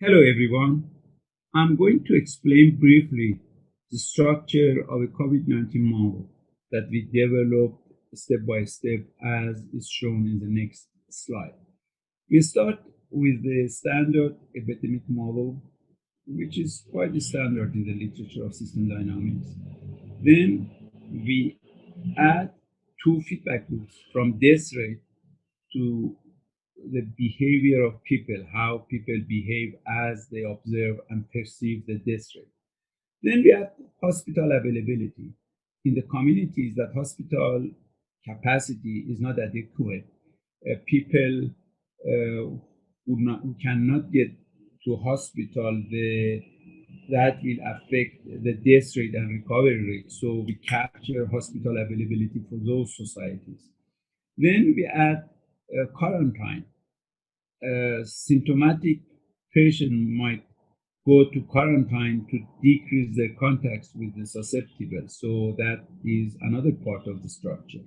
Hello everyone. I'm going to explain briefly the structure of a COVID-19 model that we developed step by step as is shown in the next slide. We start with the standard epidemic model, which is quite standard in the literature of system dynamics. Then we add two feedback loops from death rate to the behavior of people, how people behave as they observe and perceive the death rate. Then we have hospital availability. In the communities that hospital capacity is not adequate, people who cannot get to hospital, that will affect the death rate and recovery rate. So we capture hospital availability for those societies. Then we add quarantine. Symptomatic patient might go to quarantine to decrease their contacts with the susceptible. So that is another part of the structure.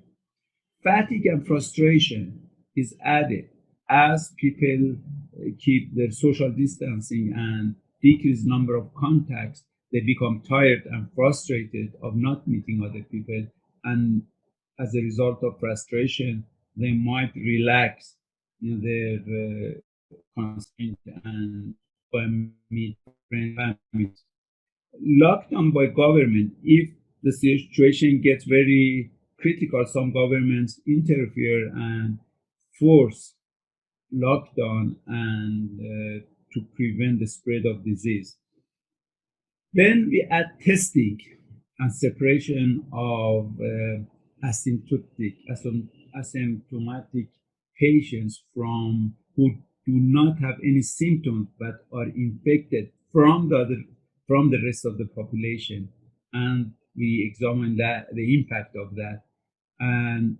Fatigue and frustration is added as people keep their social distancing and decrease number of contacts. They become tired and frustrated of not meeting other people, and as a result of frustration, they might relax their constraint and go and meet friends and families. Lockdown by government, if the situation gets very critical, some governments interfere and force lockdown and to prevent the spread of disease. Then we add testing and separation of asymptomatic patients from who do not have any symptoms but are infected from the rest of the population, and we examine the impact of that, and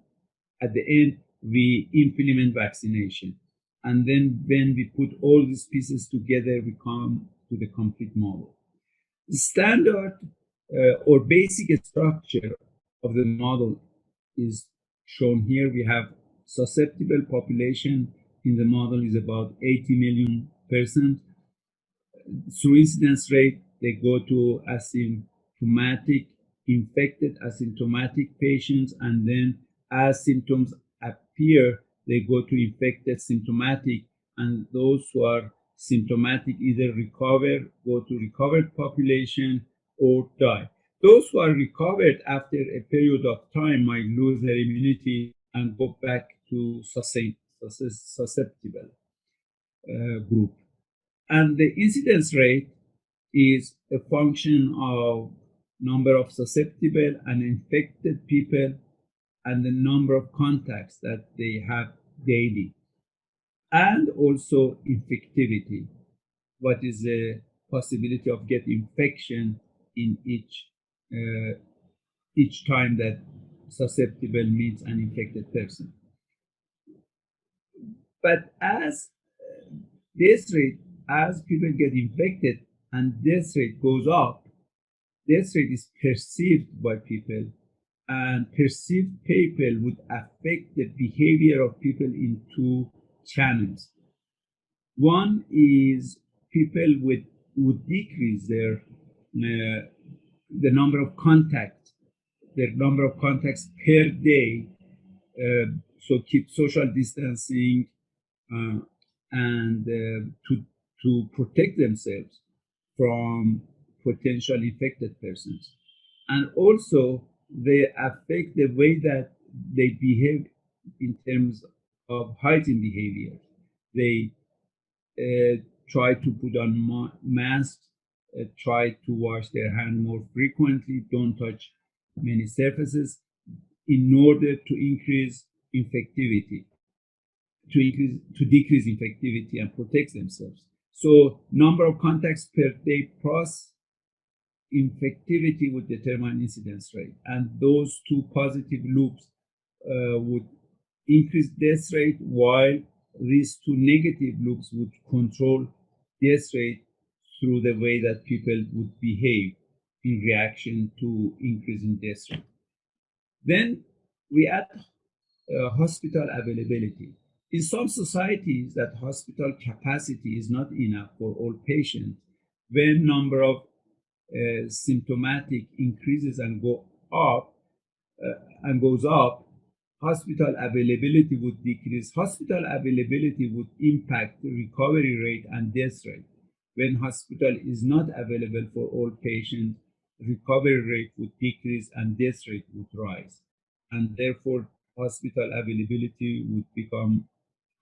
at the end we implement vaccination, and then when we put all these pieces together we come to the complete model. The standard or basic structure of the model is shown here. We have susceptible population in the model is about 80 million persons. Through incidence rate, they go to asymptomatic, infected asymptomatic patients, and then as symptoms appear, they go to infected symptomatic, and those who are symptomatic either recover, go to recovered population, or die. Those who are recovered after a period of time might lose their immunity and go back to susceptible group. And the incidence rate is a function of number of susceptible and infected people and the number of contacts that they have daily, and also infectivity. What is the possibility of getting infection in each time that susceptible meets an infected person? But as death rate, as people get infected and death rate goes up, death rate is perceived by people, and perceived people would affect the behavior of people in two channels. One is people would decrease the number of contacts, per day, so keep social distancing and to protect themselves from potential infected persons. And also they affect the way that they behave in terms of hygiene behavior. They try to put on masks, try to wash their hands more frequently, don't touch many surfaces in order to increase infectivity, to decrease infectivity and protect themselves. So number of contacts per day plus infectivity would determine incidence rate, and those two positive loops would increase death rate, while these two negative loops would control death rate through the way that people would behave in reaction to increasing death rate. Then we add hospital availability. In some societies, that hospital capacity is not enough for all patients. When number of symptomatic increases and goes up, hospital availability would decrease. Hospital availability would impact the recovery rate and death rate. When hospital is not available for all patients, recovery rate would decrease and death rate would rise. And therefore, hospital availability would become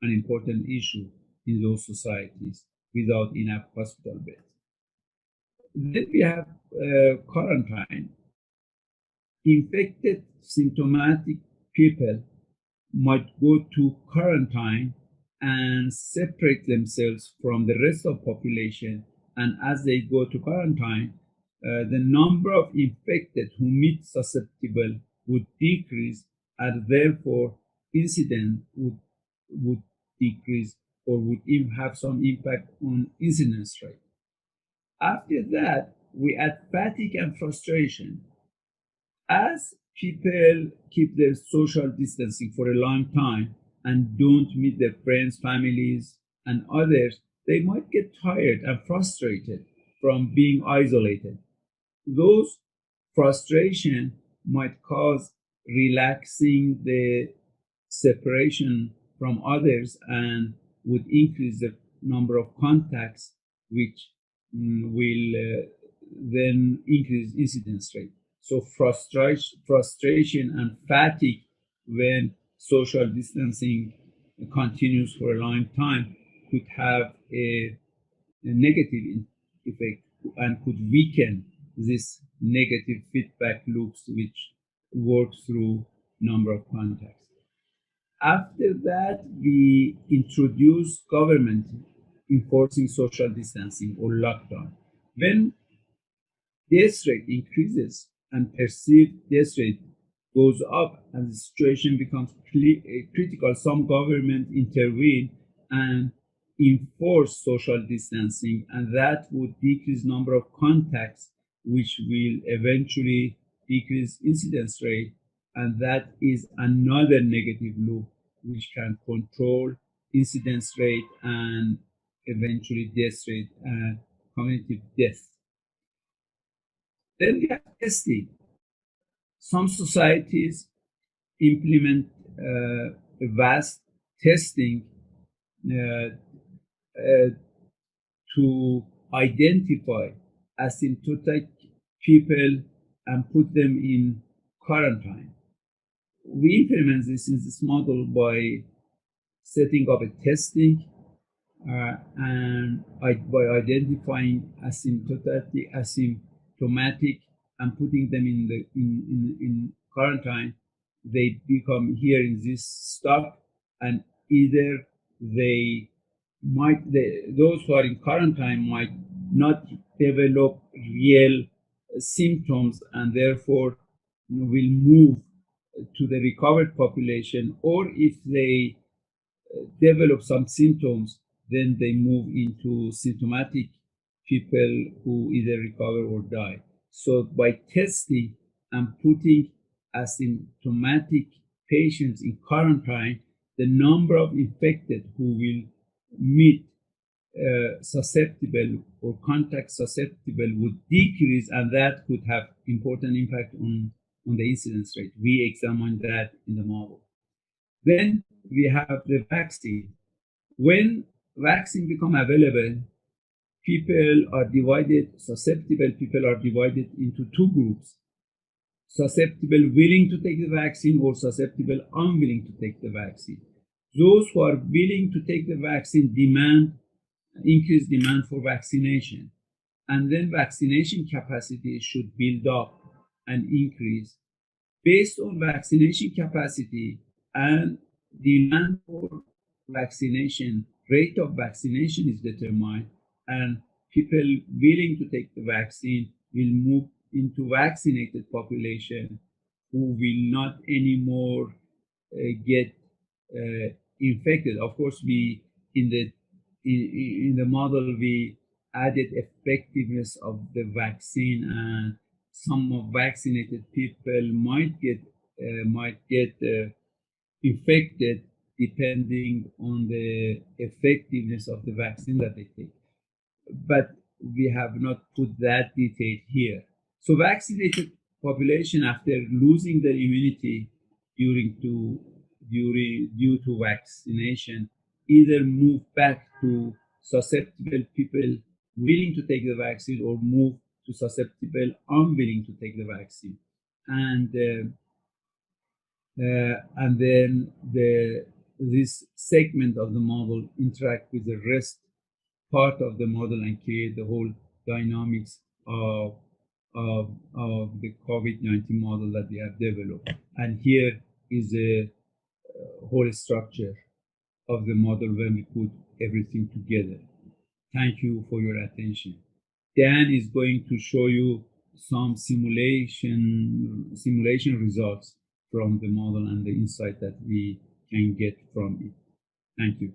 an important issue in those societies without enough hospital beds. Then we have quarantine. Infected symptomatic people might go to quarantine and separate themselves from the rest of population. And as they go to quarantine, the number of infected who meet susceptible would decrease, and therefore incidence would decrease or would have some impact on incidence rate. After that, we add fatigue and frustration. As people keep their social distancing for a long time and don't meet their friends, families, and others, they might get tired and frustrated from being isolated. Those frustration might cause relaxing the separation from others and would increase the number of contacts, which will then increase incidence rate. So frustration and fatigue when social distancing continues for a long time could have a negative effect and could weaken this negative feedback loops which work through number of contacts. After that, we introduce government enforcing social distancing or lockdown. When death rate increases and perceived death rate goes up and the situation becomes critical, some government intervene and enforce social distancing, and that would decrease number of contacts, which will eventually decrease incidence rate, and that is another negative loop which can control incidence rate and eventually death rate and community death. Then we have testing. Some societies implement vast testing to identify asymptomatic people and put them in quarantine. We implement this in this model by setting up a testing and by identifying asymptomatic and putting them in quarantine. They become here in this stock, and either those who are in quarantine might not develop real symptoms and therefore will move to the recovered population, or if they develop some symptoms, then they move into symptomatic people who either recover or die. So by testing and putting asymptomatic patients in quarantine, the number of infected who will meet susceptible or contact susceptible would decrease, and that could have important impact on the incidence rate. We examined that in the model. Then we have the vaccine. When vaccine become available, susceptible people are divided into two groups: susceptible willing to take the vaccine or susceptible unwilling to take the vaccine. Those who are willing to take the vaccine increase demand for vaccination, and then vaccination capacity should build up and increase. Based on vaccination capacity and demand for vaccination, rate of vaccination is determined, and people willing to take the vaccine will move into vaccinated population who will not anymore get infected. Of course, we in the model we added effectiveness of the vaccine, and some of vaccinated people might get infected depending on the effectiveness of the vaccine that they take. But we have not put that detail here. So vaccinated population, after losing their immunity due to vaccination, either move back to susceptible people willing to take the vaccine or move to susceptible unwilling to take the vaccine. And then this segment of the model interact with the rest part of the model and create the whole dynamics of the COVID-19 model that we have developed. And here is a whole structure of the model when we put everything together. Thank you for your attention. Dan is going to show you some simulation results from the model and the insight that we can get from it. Thank you.